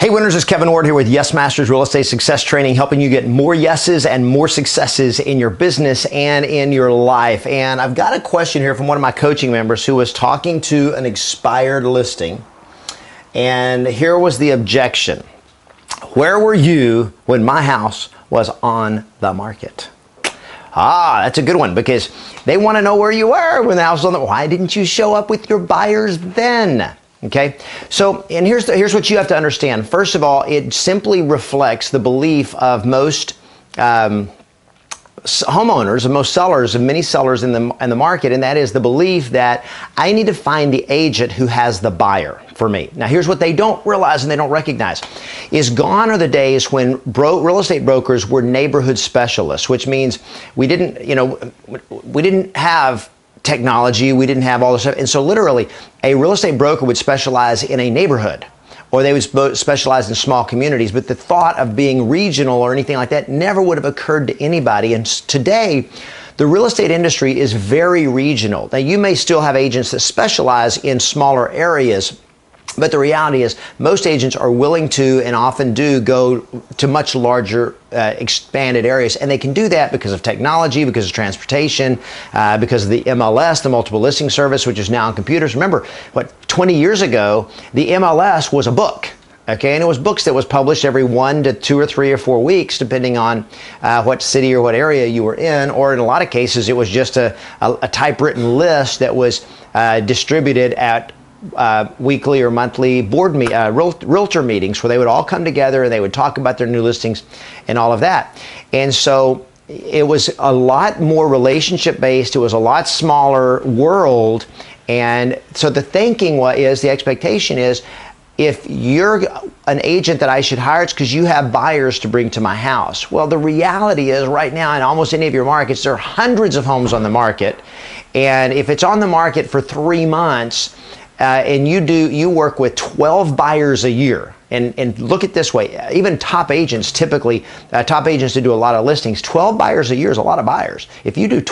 Hey winners, it's Kevin Ward here with Yes Masters Real Estate Success Training, helping you get more yeses and more successes in your business and in your life. And I've got a question here from one of my coaching members who was talking to an expired listing. And here was the objection. Where were you when my house was on the market? That's a good one, because they want to know where you were when the house was on the market. Why didn't you show up with your buyers then? Okay, so, and here's what you have to understand. First of all, it simply reflects the belief of most homeowners and most sellers, and many sellers in the market, and that is the belief that I need to find the agent who has the buyer for me. Now, here's what they don't realize and they don't recognize. Is gone are the days when real estate brokers were neighborhood specialists, which means we didn't have technology, we didn't have all this stuff. And so literally, a real estate broker would specialize in a neighborhood, or they would specialize in small communities, but the thought of being regional or anything like that never would have occurred to anybody. And today, the real estate industry is very regional. Now, you may still have agents that specialize in smaller areas, but the reality is most agents are willing to, and often do, go to much larger expanded areas. And they can do that because of technology, because of transportation, because of the MLS, the multiple listing service, which is now on computers. Remember, 20 years ago, the MLS was a book. Okay, and it was books that was published every 1 to 2 or 3 or 4 weeks, depending on what city or what area you were in, or in a lot of cases, it was just a typewritten list that was distributed at weekly or monthly realtor meetings, where they would all come together and they would talk about their new listings and all of that. And so it was a lot more relationship based. It was a lot smaller world. And so the expectation is, if you're an agent that I should hire, it's because you have buyers to bring to my house. Well, the reality is right now in almost any of your markets, there are hundreds of homes on the market. And if it's on the market for 3 months, and you work with 12 buyers a year, and look at it this way, even top agents typically, top agents that do a lot of listings, 12 buyers a year is a lot of buyers. If you do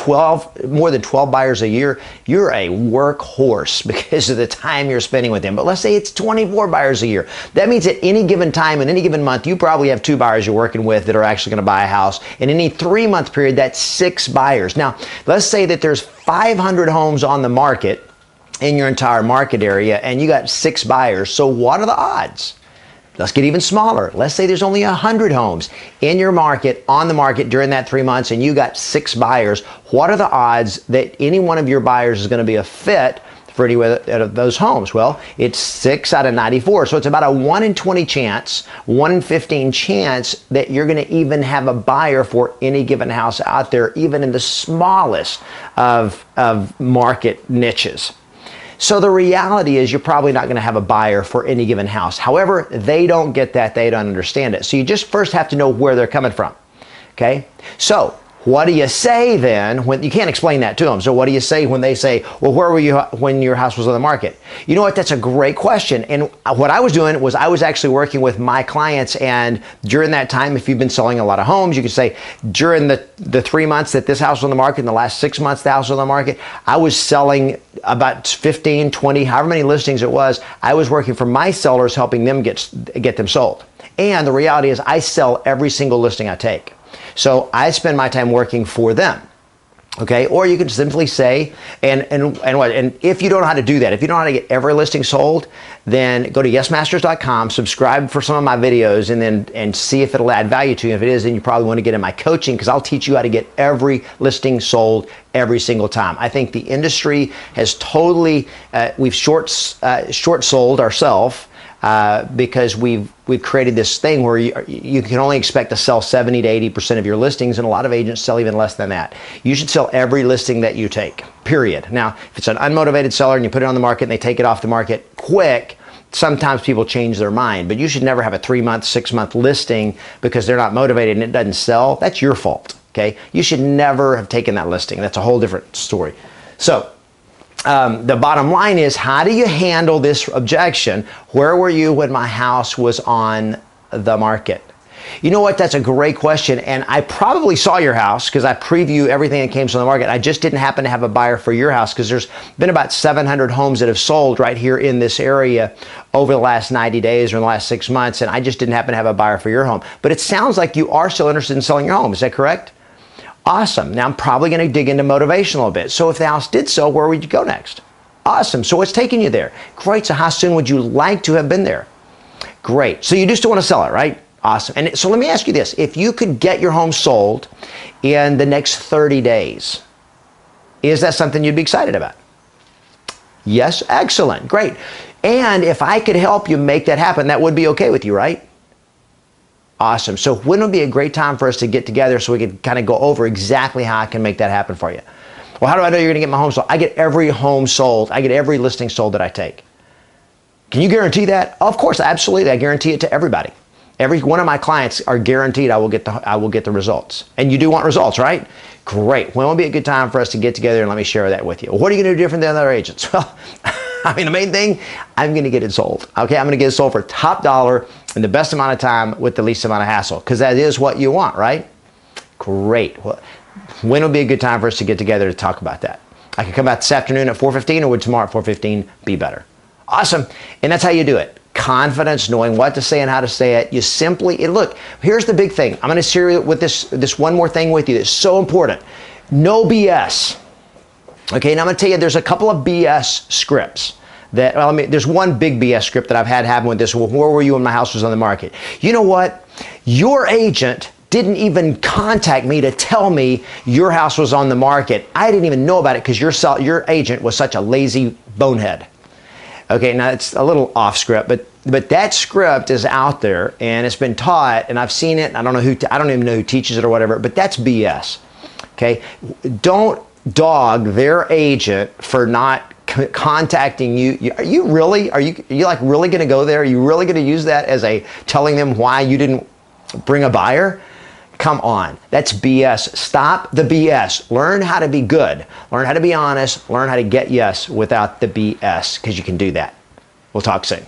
more than 12 buyers a year, you're a workhorse because of the time you're spending with them. But let's say it's 24 buyers a year. That means at any given time, in any given month, you probably have 2 buyers you're working with that are actually going to buy a house. In any 3-month period, that's 6 buyers. Now, let's say that there's 500 homes on the market in your entire market area, and you got 6 buyers. So what are the odds? Let's get even smaller. Let's say there's only 100 homes in your market, on the market during that 3 months, and you got 6 buyers. What are the odds that any one of your buyers is going to be a fit for any of those homes? Well, it's 6 out of 94. So it's about a 1 in 20 chance, 1 in 15 chance that you're going to even have a buyer for any given house out there, even in the smallest of market niches. So the reality is you're probably not going to have a buyer for any given house. However, they don't get that. They don't understand it. So you just first have to know where they're coming from. Okay? So what do you say then when you can't explain that to them? So what do you say when they say, well, where were you when your house was on the market? You know what? That's a great question. And what I was doing was I was actually working with my clients, and during that time, if you've been selling a lot of homes, you could say during the 3 months that this house was on the market, in the last 6 months the house was on the market, I was selling about 15, 20, however many listings it was. I was working for my sellers, helping them get them sold. And the reality is I sell every single listing I take. So I spend my time working for them. Okay, or you can simply say, and if you don't know how to do that, if you don't know how to get every listing sold, then go to yesmasters.com, subscribe for some of my videos, and see if it'll add value to you. If it is, then you probably want to get in my coaching, because I'll teach you how to get every listing sold every single time. I think the industry has totally, we've short sold ourselves. Because we've created this thing where you can only expect to sell 70 to 80% of your listings, and a lot of agents sell even less than that. You should sell every listing that you take, period. Now, if it's an unmotivated seller and you put it on the market and they take it off the market quick, sometimes people change their mind, but you should never have a 3-month, 6-month listing because they're not motivated and it doesn't sell. That's your fault, okay? You should never have taken that listing. That's a whole different story. So, the bottom line is, how do you handle this objection? Where were you when my house was on the market? You know what? That's a great question. And I probably saw your house because I preview everything that came to the market. I just didn't happen to have a buyer for your house because there's been about 700 homes that have sold right here in this area over the last 90 days or in the last 6 months. And I just didn't happen to have a buyer for your home. But it sounds like you are still interested in selling your home. Is that correct? Awesome. Now I'm probably going to dig into motivation a little bit. So if the house did sell, where would you go next? Awesome. So what's taking you there? Great. So how soon would you like to have been there? Great. So you do still want to sell it, right? Awesome. And so let me ask you this. If you could get your home sold in the next 30 days, is that something you'd be excited about? Yes. Excellent. Great. And if I could help you make that happen, that would be okay with you, right? Awesome. So when would be a great time for us to get together so we could kind of go over exactly how I can make that happen for you? Well, how do I know you're going to get my home sold? I get every home sold. I get every listing sold that I take. Can you guarantee that? Of course, absolutely. I guarantee it to everybody. Every one of my clients are guaranteed I will get the results. And you do want results, right? Great. When will be a good time for us to get together and let me share that with you? What are you going to do different than other agents? Well, I mean, the main thing, I'm going to get it sold. Okay, I'm going to get it sold for top dollar in the best amount of time with the least amount of hassle because that is what you want, right? Great. Well, when will be a good time for us to get together to talk about that? I can come out this afternoon at 4:15 or would tomorrow at 4:15 be better? Awesome. And that's how you do it. Confidence, knowing what to say and how to say it. You simply, look, here's the big thing. I'm going to share you with this one more thing with you that's so important. No BS. Okay, and I'm going to tell you there's a couple of BS scripts. There's one big BS script that I've had happen with this. Well, where were you when my house was on the market? You know what? Your agent didn't even contact me to tell me your house was on the market. I didn't even know about it because your agent was such a lazy bonehead. Okay, now it's a little off script, but that script is out there and it's been taught and I've seen it. And I don't even know who teaches it or whatever, but that's BS. Okay, don't dog their agent for not contacting you. Are you like really going to go there? Are you really going to use that as telling them why you didn't bring a buyer? Come on, that's BS. Stop the BS. Learn how to be good. Learn how to be honest. Learn how to get yes without the BS because you can do that. We'll talk soon.